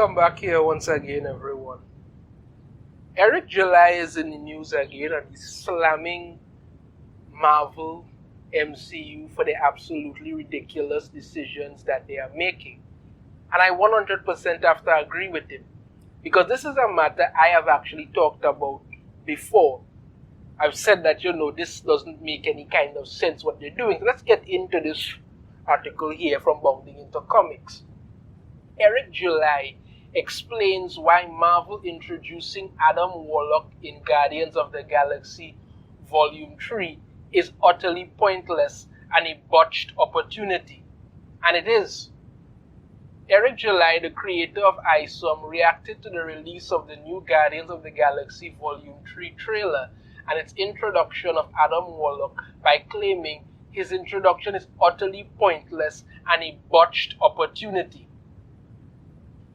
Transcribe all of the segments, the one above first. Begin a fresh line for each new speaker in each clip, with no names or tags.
Welcome back here once again, everyone. Eric July is in the news again and he's slamming Marvel MCU for the absolutely ridiculous decisions that they are making. And I 100% have to agree with him. Because this is a matter I have actually talked about before. I've said that, this doesn't make any kind of sense what they're doing. So let's get into this article here from Bounding Into Comics. Eric July explains why Marvel introducing Adam Warlock in Guardians of the Galaxy Volume 3 is utterly pointless and a botched opportunity. And it is. Eric July, the creator of Isom, reacted to the release of the new Guardians of the Galaxy Volume 3 trailer and its introduction of Adam Warlock by claiming his introduction is utterly pointless and a botched opportunity.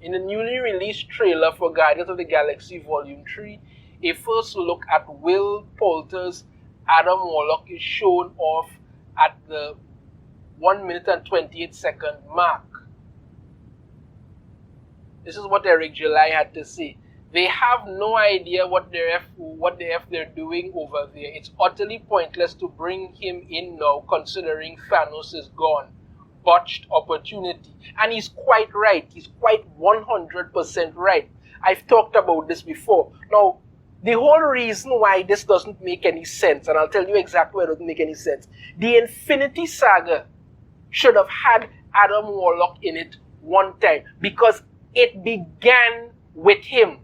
In the newly released trailer for Guardians of the Galaxy Volume 3, a first look at Will Poulter's Adam Warlock is shown off at the 1 minute and 28 second mark. This is what Eric July had to say. They have no idea what the F they're doing over there. It's utterly pointless to bring him in now considering Thanos is gone. Botched opportunity. And he's quite right. He's quite 100% right. I've talked about this before. Now, the whole reason why this doesn't make any sense, and I'll tell you exactly why it doesn't make any sense. The Infinity Saga should have had Adam Warlock in it one time because it began with him.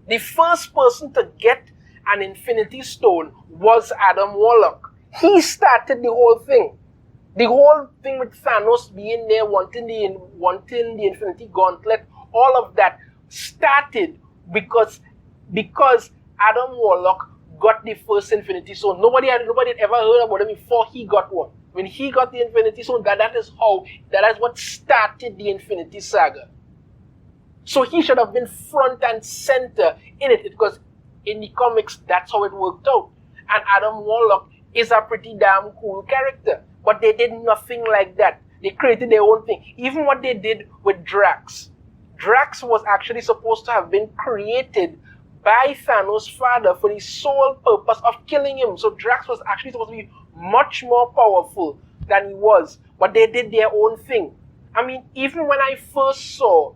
The first person to get an Infinity Stone was Adam Warlock. He started the whole thing. The whole thing with Thanos being there, wanting the Infinity Gauntlet, all of that started because Adam Warlock got the first Infinity Stone. Nobody had ever heard about him before he got one. When he got the Infinity Stone, that is what started the Infinity Saga. So he should have been front and center in it because in the comics, that's how it worked out. And Adam Warlock is a pretty damn cool character. But they did nothing like that. They created their own thing. Even what they did with Drax. Drax was actually supposed to have been created by Thanos' father for the sole purpose of killing him. So Drax was actually supposed to be much more powerful than he was. But they did their own thing. I mean, even when I first saw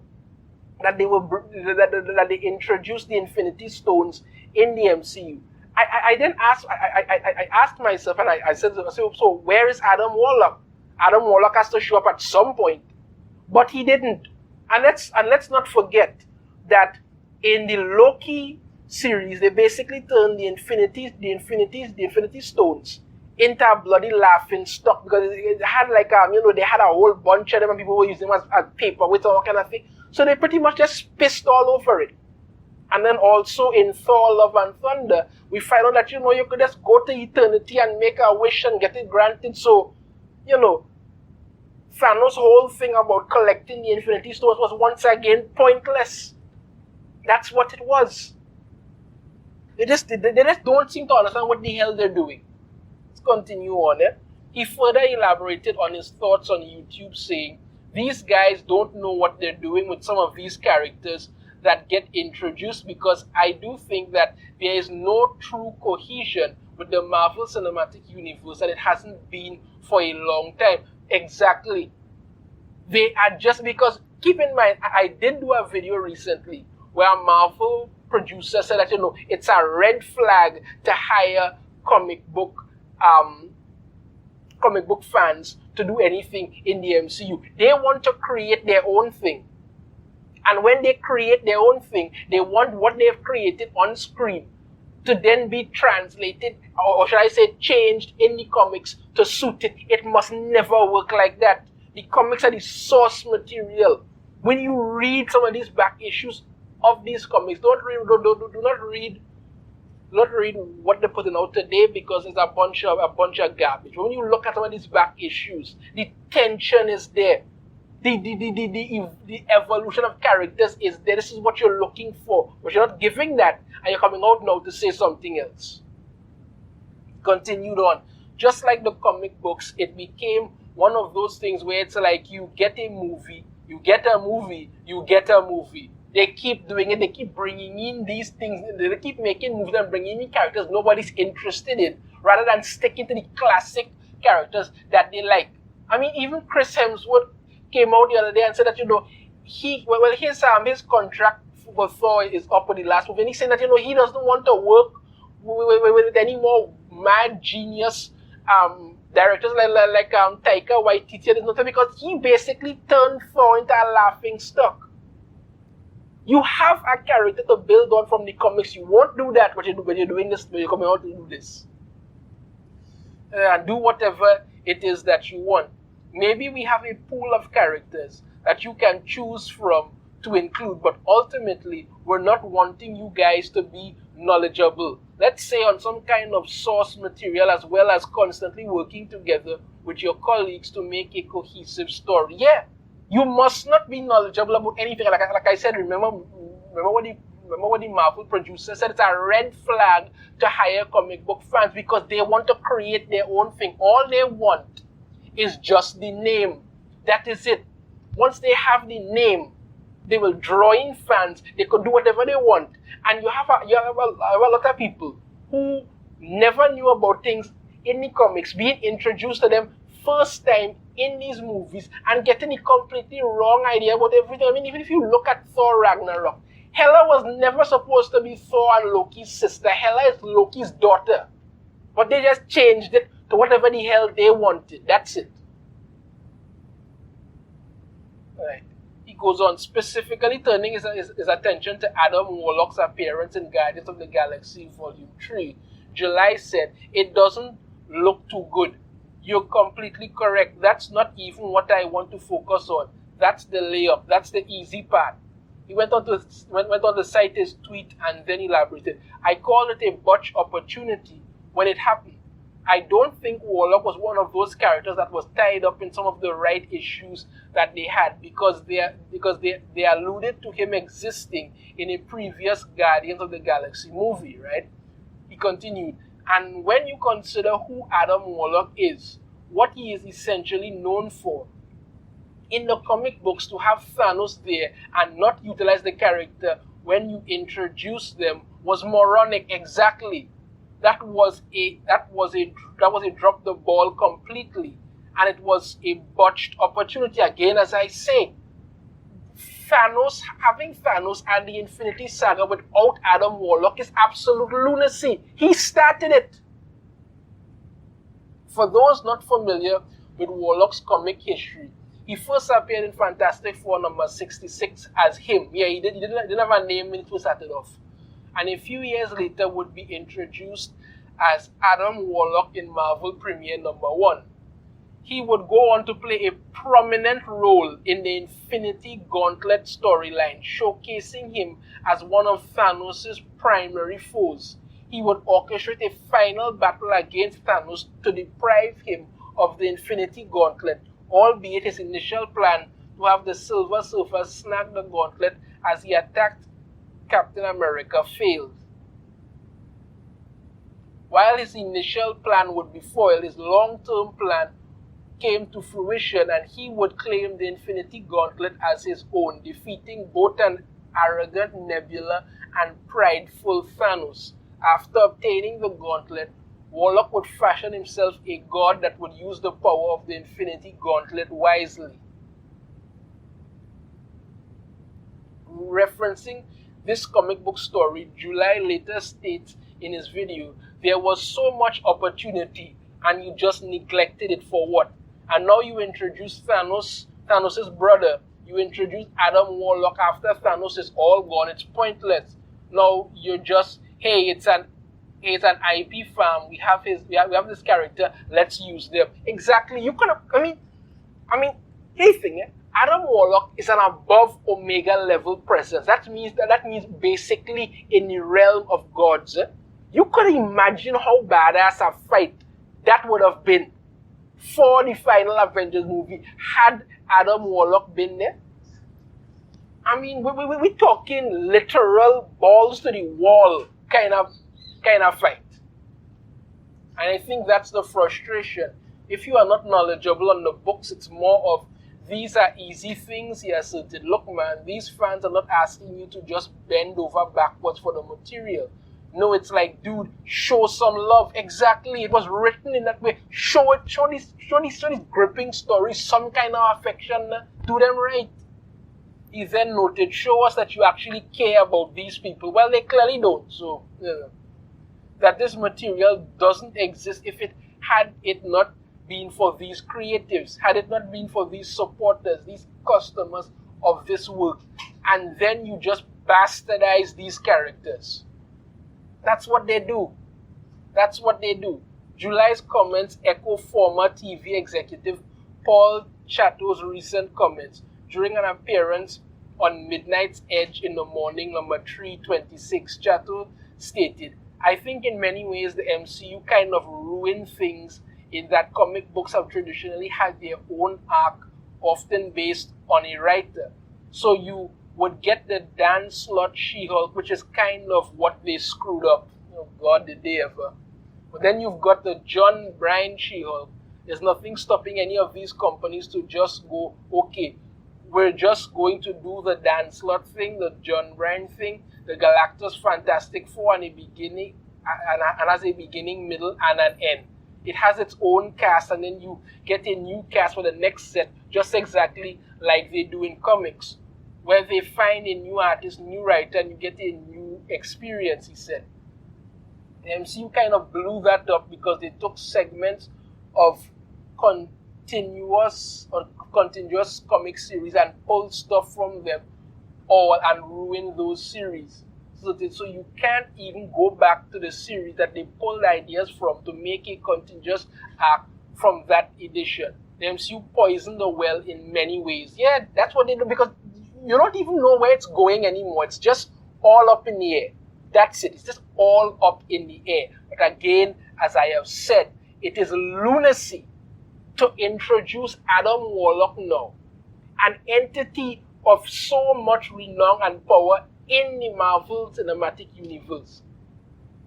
that they introduced the Infinity Stones in the MCU, I then asked myself, and I said, so where is Adam Warlock? Adam Warlock has to show up at some point, but he didn't. And let's not forget that in the Loki series, they basically turned the Infinity Stones into a bloody laughing stock because it had they had a whole bunch of them and people were using them as paperweights and all kind of thing. So they pretty much just pissed all over it. And then also in Thor, Love and Thunder, we find out that, you could just go to eternity and make a wish and get it granted. So, Thanos' whole thing about collecting the Infinity Stones was once again pointless. That's what it was. They just don't seem to understand what the hell they're doing. Let's continue on. He further elaborated on his thoughts on YouTube, saying, these guys don't know what they're doing with some of these characters that get introduced because I do think that there is no true cohesion with the Marvel Cinematic Universe and it hasn't been for a long time. Exactly. They are just because, keep in mind, I did do a video recently where a Marvel producer said that, it's a red flag to hire comic book fans to do anything in the MCU. They want to create their own thing. And when they create their own thing, they want what they've created on screen to then be translated, or should I say changed in the comics to suit it. It must never work like that. The comics are the source material. When you read some of these back issues of these comics, do not read what they're putting out today because it's a bunch of garbage. When you look at some of these back issues, the tension is there. The evolution of characters is there. This is what you're looking for. But you're not giving that, and you're coming out now to say something else. Continued on. Just like the comic books, it became one of those things where it's like you get a movie, You get a movie, you get a movie. They keep doing it, they keep bringing in these things, they keep making movies and bringing in characters nobody's interested in, rather than sticking to the classic characters that they like. I mean, even Chris Hemsworth came out the other day and said that, his contract for Thor is up with the last movie, and he's saying that, he doesn't want to work with any more mad genius directors like Taika Waititi, because he basically turned Thor into a laughing stock. You have a character to build on from the comics. You won't do that when you're doing this, when you're coming out to do this. And do whatever it is that you want. Maybe we have a pool of characters that you can choose from to include, but ultimately, we're not wanting you guys to be knowledgeable. Let's say on some kind of source material, as well as constantly working together with your colleagues to make a cohesive story. Yeah, you must not be knowledgeable about anything. Like I said, remember what the Marvel producer said? It's a red flag to hire comic book fans because they want to create their own thing. All they want is just the name. That is it. Once they have the name, they will draw in fans. They could do whatever they want. And you have a lot of people who never knew about things in the comics, being introduced to them first time in these movies and getting a completely wrong idea about everything. I mean, even if you look at Thor Ragnarok, Hela was never supposed to be Thor and Loki's sister. Hela is Loki's daughter. But they just changed it to whatever the hell they wanted. That's it. Right. He goes on, specifically turning his attention to Adam Warlock's appearance in Guardians of the Galaxy Volume 3. July said, "It doesn't look too good. You're completely correct. That's not even what I want to focus on. That's the layup. That's the easy part." He went on to cite his tweet and then elaborated. "I call it a botch opportunity when it happened. I don't think Warlock was one of those characters that was tied up in some of the right issues that they had because they alluded to him existing in a previous Guardians of the Galaxy movie, right?" He continued, "And when you consider who Adam Warlock is, what he is essentially known for, in the comic books, to have Thanos there and not utilize the character when you introduce them was moronic." Exactly. That was a drop the ball completely, and it was a botched opportunity. Again, as I say, having Thanos and the Infinity Saga without Adam Warlock is absolute lunacy. He started it. For those not familiar with Warlock's comic history, he first appeared in Fantastic Four number 66 as him. Yeah, he didn't have a name when it first started off. And a few years later would be introduced as Adam Warlock in Marvel Premiere number 1. He would go on to play a prominent role in the Infinity Gauntlet storyline, showcasing him as one of Thanos' primary foes. He would orchestrate a final battle against Thanos to deprive him of the Infinity Gauntlet, albeit his initial plan to have the Silver Surfer snag the gauntlet as he attacked Captain America failed. While his initial plan would be foiled, his long-term plan came to fruition and he would claim the Infinity Gauntlet as his own, defeating both an arrogant Nebula and prideful Thanos. After obtaining the gauntlet, Warlock would fashion himself a god that would use the power of the Infinity Gauntlet wisely. Referencing this comic book story, July later states in his video, "There was so much opportunity and you just neglected it for what? And now you introduce Thanos' brother. You introduce Adam Warlock after Thanos is all gone. It's pointless. Now you're just, hey, it's an IP farm. We have this character. Let's use them." Exactly. You could have. I mean, here's the thing. Adam Warlock is an above Omega level presence. That means basically in the realm of gods. You could imagine how badass a fight that would have been for the final Avengers movie had Adam Warlock been there. I mean, we're talking literal balls to the wall kind of fight. And I think that's the frustration. If you are not knowledgeable on the books, it's more of these are easy things, he asserted. Look, man, these fans are not asking you to just bend over backwards for the material. No, it's like, dude, show some love. Exactly, it was written in that way. Show it, show these gripping stories, some kind of affection. Do them right. He then noted, show us that you actually care about these people. Well, they clearly don't. So, that this material doesn't exist if it had it not been for these creatives, had it not been for these supporters, these customers of this work, and then you just bastardize these characters. That's what they do. That's what they do. July's comments echo former TV executive Paul Chatto's recent comments during an appearance on Midnight's Edge in the Morning, number 326. Chatto stated, I think in many ways the MCU kind of ruined things in that comic books have traditionally had their own arc, often based on a writer. So you would get the Dan Slott She-Hulk, which is kind of what they screwed up. Oh God, did they ever. But then you've got the John Bryan She-Hulk. There's nothing stopping any of these companies to just go, okay, we're just going to do the Dan Slott thing, the John Bryan thing, the Galactus Fantastic Four, and a beginning, and as a beginning, middle, and an end. It has its own cast, and then you get a new cast for the next set, just exactly like they do in comics, where they find a new artist, new writer, and you get a new experience, he said. The MCU kind of blew that up because they took segments of continuous comic series and pulled stuff from them all and ruined those series. So you can't even go back to the series that they pulled ideas from to make a continuous arc from that edition. The MCU poisoned the well in many ways. Yeah, that's what they do, because you don't even know where it's going anymore. It's just all up in the air. That's it. It's just all up in the air. But again, as I have said, it is lunacy to introduce Adam Warlock now, an entity of so much renown and power in the Marvel Cinematic Universe.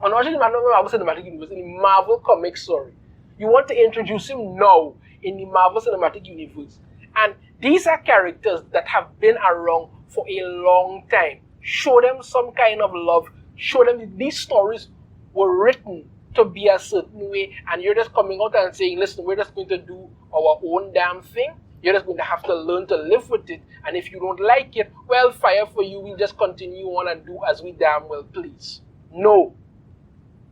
And not in the Marvel Cinematic Universe, in the Marvel Comics, sorry. You want to introduce him now in the Marvel Cinematic Universe. And these are characters that have been around for a long time. Show them some kind of love. Show them these stories were written to be a certain way, and you're just coming out and saying, listen, we're just going to do our own damn thing. You're just going to have to learn to live with it. And if you don't like it, well, fire for you. We'll just continue on and do as we damn well please. No.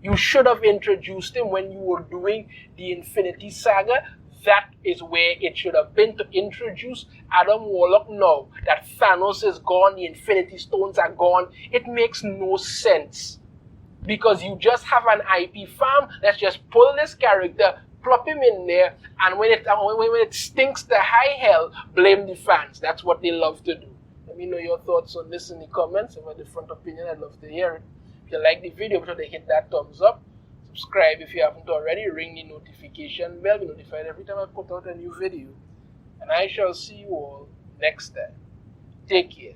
You should have introduced him when you were doing the Infinity Saga. That is where it should have been, to introduce Adam Warlock now that Thanos is gone, the Infinity Stones are gone. It makes no sense. Because you just have an IP farm. Let's just pull this character, plop him in there, and when it stinks to high hell, blame the fans. That's what they love to do. Let me know your thoughts on this in the comments. If you have a different opinion, I'd love to hear it. If you like the video, be sure to hit that thumbs up. Subscribe if you haven't already. Ring the notification bell. Be notified every time I put out a new video. And I shall see you all next time. Take care.